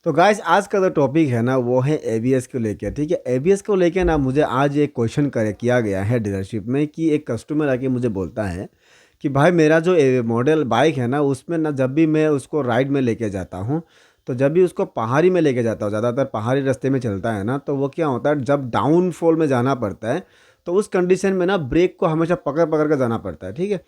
तो गाइस आज का जो टॉपिक है ना वो है एबीएस को लेके। ठीक है, एबीएस को लेके ना मुझे आज एक क्वेश्चन करे किया गया है डीलरशिप में कि एक कस्टमर आके मुझे बोलता है कि भाई मेरा जो मॉडल बाइक है ना उसमें ना जब भी मैं उसको राइड में लेके जाता हूँ, तो जब भी उसको पहाड़ी में लेके जाता हूँ, ज़्यादातर पहाड़ी रास्ते में चलता है ना, तो वो क्या होता है जब डाउनफॉल में जाना पड़ता है तो उस कंडीशन में ना ब्रेक को हमेशा पकड़ पकड़ कर जाना पड़ता है। ठीक है,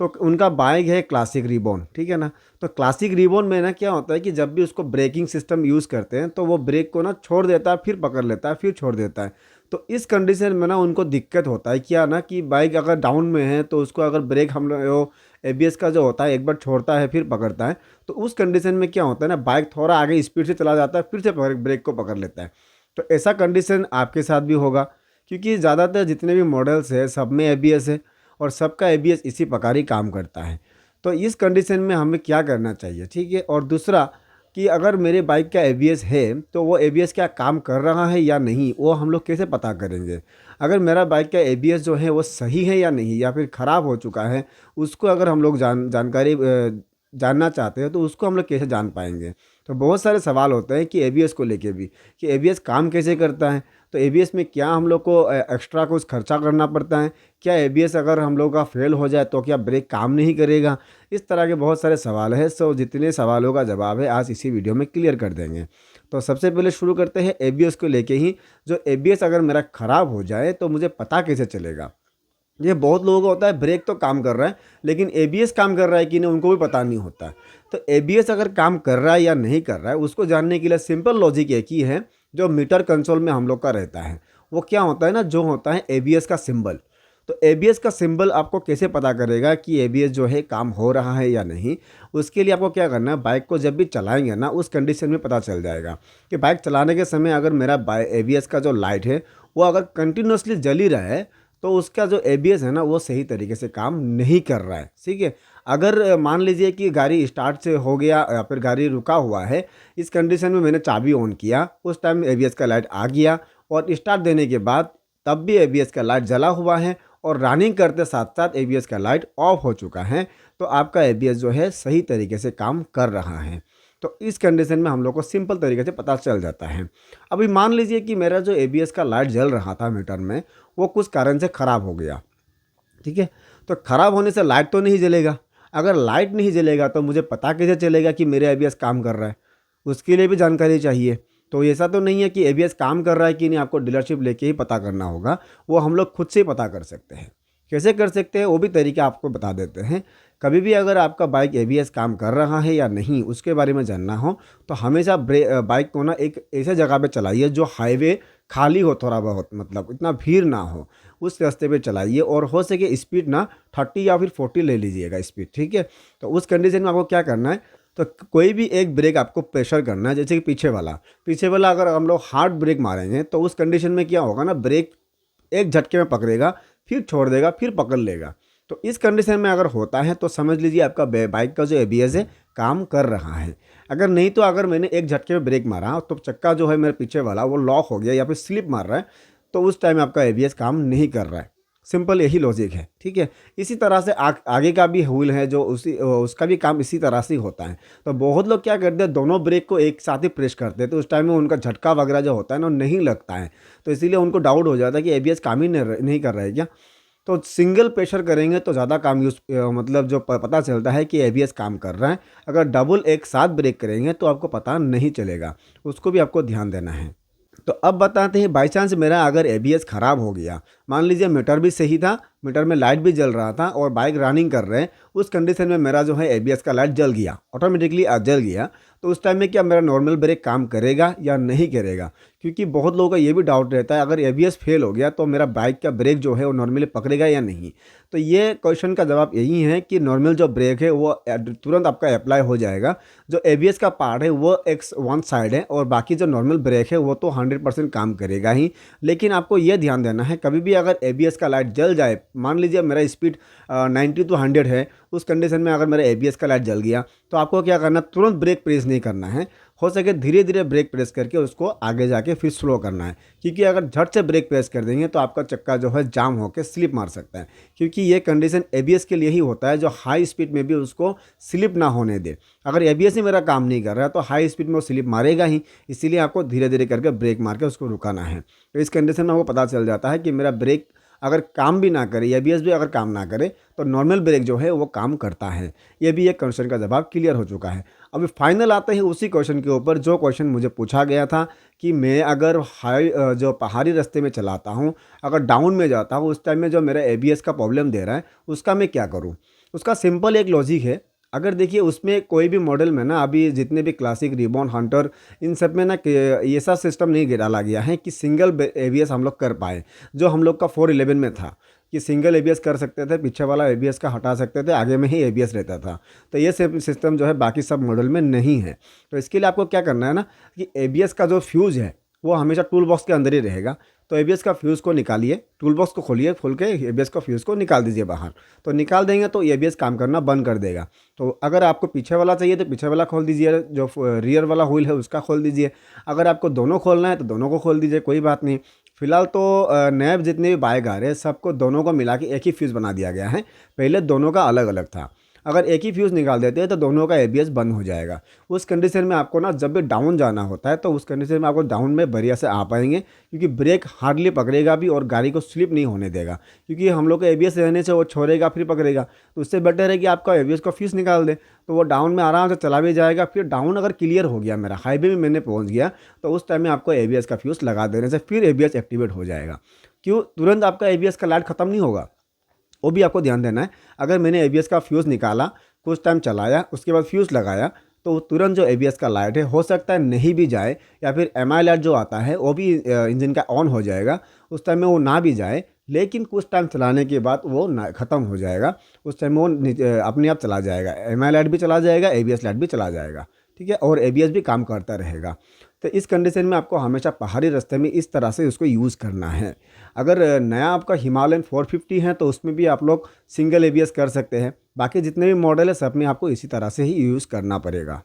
तो उनका बाइक है क्लासिक रिबॉन। ठीक है ना, तो क्लासिक रिबॉन में ना क्या होता है कि जब भी उसको ब्रेकिंग सिस्टम यूज़ करते हैं तो वो ब्रेक को ना छोड़ देता है, फिर पकड़ लेता है, फिर छोड़ देता है। तो इस कंडीशन में ना उनको दिक्कत होता है क्या ना कि बाइक अगर डाउन में है तो उसको अगर ब्रेक हम लोग एबीएस का जो होता है एक बार छोड़ता है फिर पकड़ता है, तो उस कंडीशन में क्या होता है ना बाइक थोड़ा आगे स्पीड से चला जाता है, फिर से ब्रेक को पकड़ लेता है। तो ऐसा कंडीशन आपके साथ भी होगा, क्योंकि ज़्यादातर जितने भी मॉडल्स है सब में एबीएस है और सबका एबीएस इसी प्रकार ही काम करता है। तो इस कंडीशन में हमें क्या करना चाहिए? ठीक है, और दूसरा कि अगर मेरे बाइक का एबीएस है तो वो एबीएस क्या काम कर रहा है या नहीं, वो हम लोग कैसे पता करेंगे? अगर मेरा बाइक का एबीएस जो है वो सही है या नहीं, या फिर ख़राब हो चुका है, उसको अगर हम लोग जानकारी जानना चाहते हैं तो उसको हम लोग कैसे जान पाएंगे? तो बहुत सारे सवाल होते हैं कि एबीएस को लेके भी, कि एबीएस काम कैसे करता है, तो एबीएस में क्या हम लोग को एक्स्ट्रा कुछ खर्चा करना पड़ता है, क्या एबीएस अगर हम लोग का फेल हो जाए तो क्या ब्रेक काम नहीं करेगा? इस तरह के बहुत सारे सवाल हैं। सो जितने सवालों का जवाब है आज इसी वीडियो में क्लियर कर देंगे। तो सबसे पहले शुरू करते हैं एबीएस को लेके ही। जो एबीएस अगर मेरा ख़राब हो जाए तो मुझे पता कैसे चलेगा? ये बहुत लोगों को होता है ब्रेक तो काम कर रहा है लेकिन एबीएस काम कर रहा है कि नहीं उनको भी पता नहीं होता है। तो एबीएस अगर काम कर रहा है या नहीं कर रहा है उसको जानने के लिए सिंपल लॉजिक एक ही है, जो मीटर कंसोल में हम लोग का रहता है। वो क्या होता है ना, जो होता है एबीएस का सिंबल। तो एबीएस का सिंबल आपको कैसे पता करेगा कि एबीएस जो है काम हो रहा है या नहीं? उसके लिए आपको क्या करना है, बाइक को जब भी चलाएंगे ना उस कंडीशन में पता चल जाएगा कि बाइक चलाने के समय अगर मेरा एबीएस का जो लाइट है वो अगर कंटिन्यूसली जल ही रहा है तो उसका जो एबीएस है ना वो सही तरीके से काम नहीं कर रहा है। ठीक है, अगर मान लीजिए कि गाड़ी स्टार्ट से हो गया या फिर गाड़ी रुका हुआ है, इस कंडीशन में मैंने चाबी ऑन किया, उस टाइम एबीएस का लाइट आ गया और स्टार्ट देने के बाद तब भी एबीएस का लाइट जला हुआ है और रनिंग करते साथ साथ एबीएस का लाइट ऑफ हो चुका है, तो आपका एबीएस जो है सही तरीके से काम कर रहा है। तो इस कंडीशन में हम लोग को सिंपल तरीके से पता चल जाता है। अभी मान लीजिए कि मेरा जो एबीएस का लाइट जल रहा था मीटर में, वो कुछ कारण से ख़राब हो गया। ठीक है, तो ख़राब होने से लाइट तो नहीं जलेगा। अगर लाइट नहीं जलेगा तो मुझे पता कैसे चलेगा कि मेरा एबीएस काम कर रहा है? उसके लिए भी जानकारी चाहिए। तो ऐसा तो नहीं है कि एबीएस काम कर रहा है कि नहीं आपको डीलरशिप लेके ही पता करना होगा, वो हम लोग खुद से ही पता कर सकते हैं। कैसे कर सकते हैं वो भी तरीका आपको बता देते हैं। कभी भी अगर आपका बाइक एबीएस काम कर रहा है या नहीं उसके बारे में जानना हो तो हमेशा बाइक को ना एक ऐसे जगह पे चलाइए जो हाईवे खाली हो, थोड़ा बहुत मतलब इतना भीड़ ना हो, उस रास्ते पे चलाइए और हो सके स्पीड ना 30 या फिर 40 ले लीजिएगा स्पीड। ठीक है, तो उस कंडीशन में आपको क्या करना है, तो कोई भी एक ब्रेक आपको प्रेशर करना है, जैसे कि पीछे वाला अगर हम लोग हार्ड ब्रेक मारेंगे तो उस कंडीशन में क्या होगा ना, ब्रेक एक झटके में पकड़ेगा, फिर छोड़ देगा, फिर पकड़ लेगा। तो इस कंडीशन में अगर होता है तो समझ लीजिए आपका बाइक का जो एबीएस है काम कर रहा है। अगर नहीं तो अगर मैंने एक झटके में ब्रेक मारा तो चक्का जो है मेरे पीछे वाला वो लॉक हो गया या फिर स्लिप मार रहा है, तो उस टाइम आपका एबीएस काम नहीं कर रहा है। सिंपल यही लॉजिक है। ठीक है, इसी तरह से आगे का भी व्हील है जो उसका भी काम इसी तरह से ही होता है। तो बहुत लोग क्या करते हैं, दोनों ब्रेक को एक साथ ही प्रेस करते हैं, तो उस टाइम में उनका झटका वगैरह जो होता है ना वो नहीं लगता है, तो इसीलिए उनको डाउट हो जाता है कि एबीएस काम ही नहीं कर रहा है क्या। तो सिंगल प्रेशर करेंगे तो ज़्यादा काम मतलब जो पता चलता है कि एबीएस काम कर रहा है। अगर डबल एक साथ ब्रेक करेंगे तो आपको पता नहीं चलेगा, उसको भी आपको ध्यान देना है। तो अब बताते हैं बाई चांस मेरा अगर एबीएस ख़राब हो गया, मान लीजिए मीटर भी सही था, मीटर में लाइट भी जल रहा था और बाइक रनिंग कर रहे हैं, उस कंडीशन में मेरा जो है एबीएस का लाइट जल गया, ऑटोमेटिकली जल गया, तो उस टाइम में क्या मेरा नॉर्मल ब्रेक काम करेगा या नहीं करेगा? क्योंकि बहुत लोगों का ये भी डाउट रहता है अगर एबीएस फेल हो गया तो मेरा बाइक का ब्रेक जो है वो नॉर्मली पकड़ेगा या नहीं। तो ये क्वेश्चन का जवाब यही है कि नॉर्मल जो ब्रेक है वो तुरंत आपका अप्लाई हो जाएगा। जो एबीएस का पार्ट है वो एक वन साइड है और बाकी जो नॉर्मल ब्रेक है वो तो 100% काम करेगा ही। लेकिन आपको ये ध्यान देना है, कभी भी अगर एबीएस का लाइट जल जाए, मान लीजिए मेरा स्पीड 90 to 100 है, उस कंडीशन में अगर मेरा एबीएस का लाइट जल गया तो आपको क्या करना, तुरंत ब्रेक प्रेस नहीं करना है, हो सके धीरे धीरे ब्रेक प्रेस करके उसको आगे जाके फिर स्लो करना है। क्योंकि अगर झट से ब्रेक प्रेस कर देंगे तो आपका चक्का जो है जाम होकर स्लिप मार सकता है। क्योंकि ये कंडीशन एबीएस के लिए ही होता है, जो हाई स्पीड में भी उसको स्लिप ना होने दे। अगर एबीएस ही मेरा काम नहीं कर रहा है तो हाई स्पीड में वो स्लिप मारेगा ही, इसीलिए आपको धीरे धीरे करके ब्रेक मार के उसको रुकाना है। तो इस कंडीशन में आपको पता चल जाता है कि मेरा ब्रेक अगर काम भी ना करे, एबीएस भी अगर काम ना करे, तो नॉर्मल ब्रेक जो है वो काम करता है। ये भी एक क्वेश्चन का जवाब क्लियर हो चुका है। अभी फाइनल आते हैं उसी क्वेश्चन के ऊपर, जो क्वेश्चन मुझे पूछा गया था कि मैं अगर जो पहाड़ी रास्ते में चलाता हूँ, अगर डाउन में जाता हूँ, उस टाइम में जो मेरा एबीएस का प्रॉब्लम दे रहा है उसका मैं क्या करूँ। उसका सिंपल एक लॉजिक है। अगर देखिए उसमें कोई भी मॉडल में ना, अभी जितने भी क्लासिक, रिबॉन, हंटर, इन सब में ना ऐसा सिस्टम नहीं डाला गया है कि सिंगल एबीएस हम लोग कर पाए, जो हम लोग का 411 में था कि सिंगल एबीएस कर सकते थे, पीछे वाला एबीएस का हटा सकते थे, आगे में ही एबीएस रहता था। तो ये सिस्टम जो है बाकी सब मॉडल में नहीं है। तो इसके लिए आपको क्या करना है ना कि एबीएस का जो फ्यूज़ है वो हमेशा टूल बॉक्स के अंदर ही रहेगा। तो एबीएस का फ्यूज़ को निकालिए, टूल बॉक्स को खोलिए, खोल के एबीएस का फ्यूज़ को निकाल दीजिए बाहर। तो निकाल देंगे तो एबीएस काम करना बंद कर देगा। तो अगर आपको पीछे वाला चाहिए तो पीछे वाला खोल दीजिए, जो रियर वाला व्हील है उसका खोल दीजिए। अगर आपको दोनों खोलना है तो दोनों को खोल दीजिए, कोई बात नहीं। फिलहाल तो नए जितने भी बाइक आ रहे हैं सबको दोनों को मिला के एक ही फ्यूज़ बना दिया गया है। पहले दोनों का अलग अलग था। अगर एक ही फ्यूज़ निकाल देते हैं तो दोनों का एबीएस बंद हो जाएगा। उस कंडीशन में आपको ना जब भी डाउन जाना होता है तो उस कंडीशन में आपको डाउन में बढ़िया से आ पाएंगे, क्योंकि ब्रेक हार्डली पकड़ेगा भी और गाड़ी को स्लिप नहीं होने देगा। क्योंकि हम लोग का एबीएस रहने से वो छोड़ेगा फिर पकड़ेगा, तो उससे बेटर है कि आपका एबीएस का फ्यूज़ निकाल दें, तो वो डाउन में आराम से चला भी जाएगा। फिर डाउन अगर क्लियर हो गया, मेरा हाईवे में मैंने पहुँच गया, तो उस टाइम में आपको एबीएस का फ्यूज़ लगा देने से फिर एबीएस एक्टिवेट हो जाएगा। क्यों, तुरंत आपका एबीएस का लाइट ख़त्म नहीं होगा, वो भी आपको ध्यान देना है। अगर मैंने एबीएस का फ्यूज़ निकाला, कुछ टाइम चलाया, उसके बाद फ्यूज़ लगाया, तो तुरंत जो एबीएस का लाइट है हो सकता है नहीं भी जाए, या फिर एमआई लाइट जो आता है वो भी इंजन का ऑन हो जाएगा, उस टाइम में वो ना भी जाए, लेकिन कुछ टाइम चलाने के बाद वो ना ख़त्म हो जाएगा। उस टाइम में वो अपने आप चला जाएगा, एमआई लाइट भी चला जाएगा, एबीएस लाइट भी चला जाएगा, ठीक है, और एबीएस भी काम करता रहेगा। तो इस कंडीशन में आपको हमेशा पहाड़ी रास्ते में इस तरह से उसको यूज़ करना है। अगर नया आपका हिमालयन 450 है तो उसमें भी आप लोग सिंगल एबीएस कर सकते हैं। बाकी जितने भी मॉडल है सब में आपको इसी तरह से ही यूज़ करना पड़ेगा।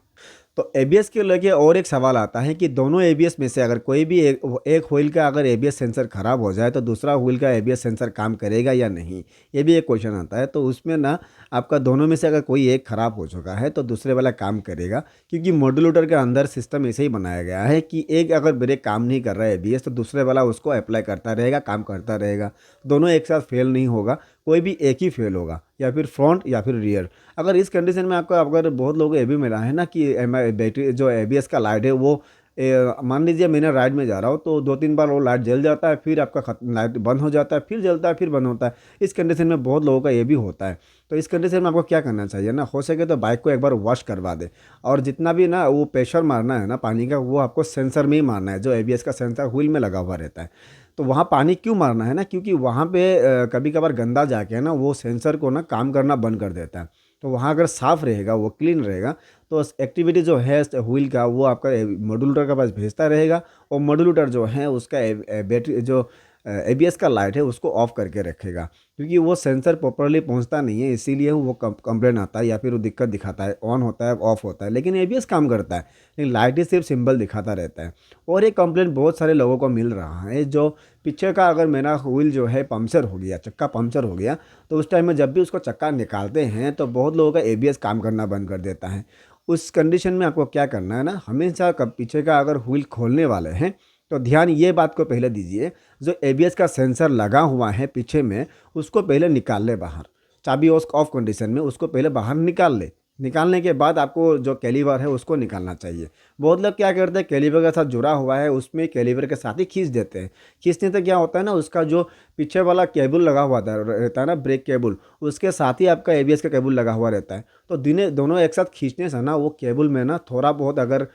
तो एबीएस के लेके और एक सवाल आता है कि दोनों एबीएस में से अगर कोई भी एक व्हील का अगर एबीएस सेंसर ख़राब हो जाए तो दूसरा व्हील का एबीएस सेंसर काम करेगा या नहीं, ये भी एक क्वेश्चन आता है। तो उसमें ना आपका दोनों में से अगर कोई एक ख़राब हो चुका है तो दूसरे वाला काम करेगा, क्योंकि मॉड्यूलेटर के अंदर सिस्टम ऐसे ही बनाया गया है कि एक अगर ब्रेक काम नहीं कर रहा है एबीएस, तो दूसरे वाला उसको अप्लाई करता रहेगा, काम करता रहेगा। दोनों एक साथ फेल नहीं होगा, कोई भी एक ही फेल होगा, या फिर फ्रंट या फिर रियर। अगर इस कंडीशन में आपको, अगर बहुत लोगों को ये भी मिला है ना कि बैटरी जो एबीएस का लाइट है वो मान लीजिए मैंने राइड में जा रहा हूँ तो 2-3 बार वो लाइट जल जाता है, फिर आपका लाइट बंद हो जाता है, फिर जलता है, फिर बंद होता है। इस कंडीशन में बहुत लोगों का ये भी होता है। तो इस कंडीशन में आपको क्या करना चाहिए ना, हो सके तो बाइक को एक बार वॉश करवा दे, और जितना भी ना वो प्रेशर मारना है ना पानी का, वो आपको सेंसर में ही मारना है, जो एबीएस का सेंसर व्हील में लगा हुआ रहता है। तो वहाँ पानी क्यों मारना है ना, क्योंकि वहाँ पे कभी कभार गंदा जाके ना वो सेंसर को ना काम करना बंद कर देता है। तो वहाँ अगर साफ़ रहेगा, वो क्लीन रहेगा, तो एक्टिविटी जो है व्हील का वो आपका मॉड्यूलेटर के पास भेजता रहेगा, और मॉड्यूलेटर जो है उसका बैटरी जो एबीएस का लाइट है उसको ऑफ करके रखेगा, क्योंकि वो सेंसर प्रॉपरली पहुंचता नहीं है, इसीलिए वो कंप्लेन आता है या फिर वो दिक्कत दिखाता है, ऑन होता है, ऑफ होता है, लेकिन एबीएस काम करता है, लेकिन लाइट ही सिर्फ सिंबल दिखाता रहता है। और एक कंप्लेन बहुत सारे लोगों को मिल रहा है, जो पीछे का अगर मेरा व्हील जो है पंक्चर हो गया, चक्का पंक्चर हो गया, तो उस टाइम में जब भी उसको चक्का निकालते हैं तो बहुत लोगों का एबीएस काम करना बंद कर देता है। उस कंडीशन में आपको क्या करना है ना, हमेशा कब पीछे का अगर व्हील खोलने वाले हैं तो ध्यान ये बात को पहले दीजिए, जो एबीएस का सेंसर लगा हुआ है पीछे में उसको पहले निकाल ले बाहर, चाबी ऑफ कंडीशन में उसको पहले बाहर निकाल ले। निकालने के बाद आपको जो कैलीवर है उसको निकालना चाहिए। बहुत लोग क्या करते हैं, कैलीवर के साथ जुड़ा हुआ है उसमें कैलीवर के साथ ही खींच देते हैं। खींचने से क्या होता है ना, उसका जो पीछे वाला केबल लगा हुआ रहता है ना, ब्रेक केबल, उसके साथ ही आपका एबीएस का केबल लगा हुआ रहता है। तो दोनों एक साथ खींचने से ना वो केबल में ना थोड़ा बहुत अगर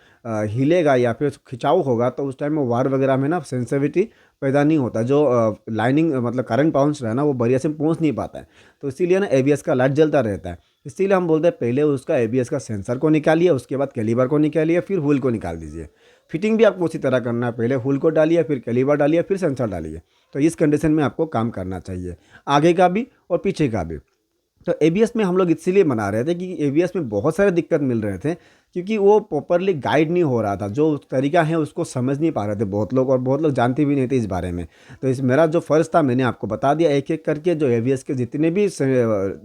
हिलेगा या फिर खिंचाव होगा तो उस टाइम में वायर वगैरह में ना सेंसिटिविटी पैदा नहीं होता, जो लाइनिंग मतलब करंट पाउंस रहा है ना वो बढ़िया से पहुंच नहीं पाता है। तो इसीलिए ना एबीएस का लाइट जलता रहता है। इसीलिए हम बोलते हैं पहले उसका एबीएस का सेंसर को निकालिए, उसके बाद कैलीबर को निकालिए, फिर व्हील को निकाल दीजिए। फिटिंग भी आपको उसी तरह करना है, पहले व्हील को डालिए, फिर कैलीबर डालिए, फिर सेंसर डालिए। तो इस कंडीशन में आपको काम करना चाहिए, आगे का भी और पीछे का भी। तो एबीएस में हम लोग इसीलिए बना रहे थे कि एबीएस में बहुत सारे दिक्कत मिल रहे थे, क्योंकि वो प्रॉपरली गाइड नहीं हो रहा था। जो तरीका है उसको समझ नहीं पा रहे थे बहुत लोग, और बहुत लोग जानते भी नहीं थे इस बारे में। तो इस मेरा जो फ़र्ज़ था, मैंने आपको बता दिया एक एक करके जो एबीएस के जितने भी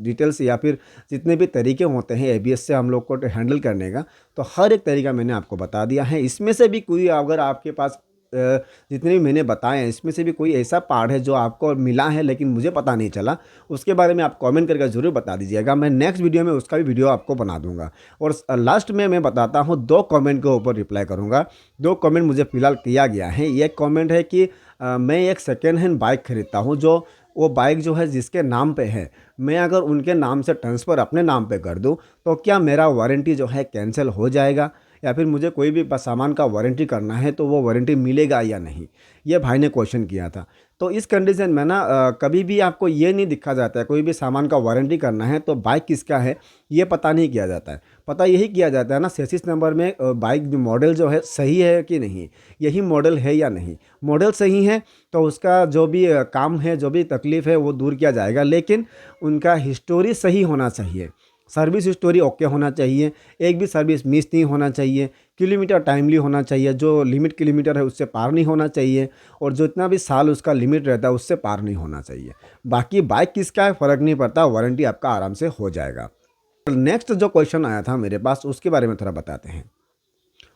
डिटेल्स या फिर जितने भी तरीके होते हैं एबीएस से हम लोग को हैंडल करने का, तो हर एक तरीका मैंने आपको बता दिया है। इसमें से भी कोई अगर आपके पास जितने भी मैंने बताए हैं इसमें से भी कोई ऐसा पार्ट है जो आपको मिला है लेकिन मुझे पता नहीं चला, उसके बारे में आप कमेंट करके ज़रूर बता दीजिएगा। मैं नेक्स्ट वीडियो में उसका भी वीडियो आपको बना दूंगा। और लास्ट में मैं बताता हूँ, 2 कमेंट के ऊपर रिप्लाई करूँगा। 2 कमेंट मुझे फ़िलहाल किया गया है। एक कमेंट है कि मैं एक सेकेंड हैंड बाइक खरीदता हूँ, जो वो बाइक जो है जिसके नाम पे है, मैं अगर उनके नाम से ट्रांसफ़र अपने नाम पे कर दूँ तो क्या मेरा वारंटी जो है कैंसिल हो जाएगा, या फिर मुझे कोई भी सामान का वारंटी करना है तो वो वारंटी मिलेगा या नहीं। ये भाई ने क्वेश्चन किया था। तो इस कंडीशन में ना कभी भी आपको ये नहीं दिखा जाता है, कोई भी सामान का वारंटी करना है तो बाइक किसका है ये पता नहीं किया जाता है। पता यही किया जाता है ना चेसिस नंबर में, बाइक मॉडल जो है सही है कि नहीं, यही मॉडल है या नहीं। मॉडल सही है तो उसका जो भी काम है, जो भी तकलीफ़ है वो दूर किया जाएगा, लेकिन उनका हिस्टोरी सही होना चाहिए। सर्विस हिस्टोरी ओके होना चाहिए, एक भी सर्विस मिस नहीं होना चाहिए, किलोमीटर टाइमली होना चाहिए, जो लिमिट किलोमीटर है उससे पार नहीं होना चाहिए, और जितना भी साल उसका लिमिट रहता है उससे पार नहीं होना चाहिए। बाकी बाइक किसका है फ़र्क नहीं पड़ता, वारंटी आपका आराम से हो जाएगा। नेक्स्ट जो क्वेश्चन आया था मेरे पास उसके बारे में थोड़ा बताते हैं।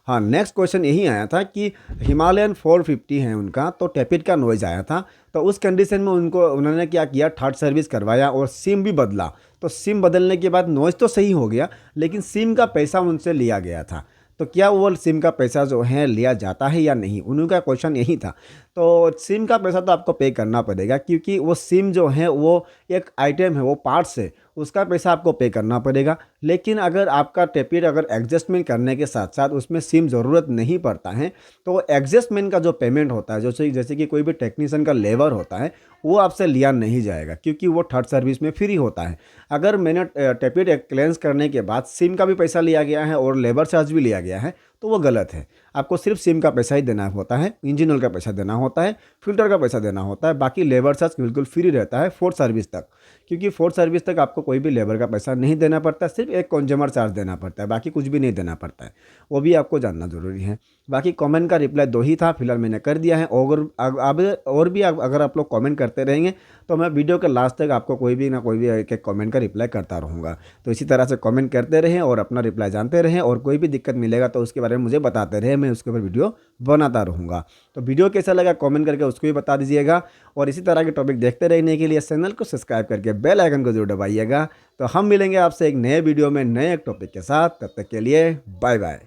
हाँ, नेक्स्ट क्वेश्चन यही आया था कि हिमालयन 450 है उनका, तो टैपिड का नॉइज़ आया था। तो उस कंडीशन में उन्होंने क्या किया, थर्ड सर्विस करवाया और सिम भी बदला। तो सिम बदलने के बाद नॉइज़ तो सही हो गया, लेकिन सिम का पैसा उनसे लिया गया था। तो क्या वो सिम का पैसा जो है लिया जाता है या नहीं, उनका क्वेश्चन यही था। तो सिम का पैसा तो आपको पे करना पड़ेगा, क्योंकि वो सिम जो है वो एक आइटम है, वो पार्ट्स है, उसका पैसा आपको पे करना पड़ेगा। लेकिन अगर आपका टैपिड अगर एडजस्टमेंट करने के साथ साथ उसमें सिम ज़रूरत नहीं पड़ता है, तो एडजस्टमेंट का जो पेमेंट होता है, जैसे कि कोई भी टेक्नीशियन का लेबर होता है, वो आपसे लिया नहीं जाएगा, क्योंकि वो थर्ड सर्विस में फ्री होता है। अगर मैंने टैपिड क्लेंस करने के बाद सिम का भी पैसा लिया गया है और लेबर चार्ज भी लिया गया है, तो वो गलत है। आपको सिर्फ सिम का पैसा ही देना होता है, इंजन ऑयल का पैसा देना होता है, फिल्टर का पैसा देना होता है, बाकी लेबर चार्ज बिल्कुल फ्री रहता है फोर्थ सर्विस तक। क्योंकि फोर्थ सर्विस तक आपको कोई भी लेबर का पैसा नहीं देना पड़ता, सिर्फ एक कंज्यूमर चार्ज देना पड़ता है, बाकी कुछ भी नहीं देना पड़ता है। वो भी आपको जानना ज़रूरी है। बाकी कमेंट का रिप्लाई 2 ही था, फिलहाल मैंने कर दिया है। और भी अगर आप लोग कमेंट करते रहेंगे तो मैं वीडियो के लास्ट तक आपको कोई भी ना कोई भी एक एक कमेंट का रिप्लाई करता रहूँगा। तो इसी तरह से कमेंट करते रहें और अपना रिप्लाई जानते रहें, और कोई भी दिक्कत मिलेगा तो उसके बारे में मुझे बताते रहें, मैं उसके ऊपर वीडियो बनाता रहूँगा। तो वीडियो कैसा लगा कमेंट करके उसको भी बता दीजिएगा, और इसी तरह के टॉपिक देखते रहने के लिए चैनल को सब्सक्राइब करके बेल आइकन को जरूर दबाइएगा। तो हम मिलेंगे आपसे एक नए वीडियो में नए एक टॉपिक के साथ, तब तक के लिए बाय बाय।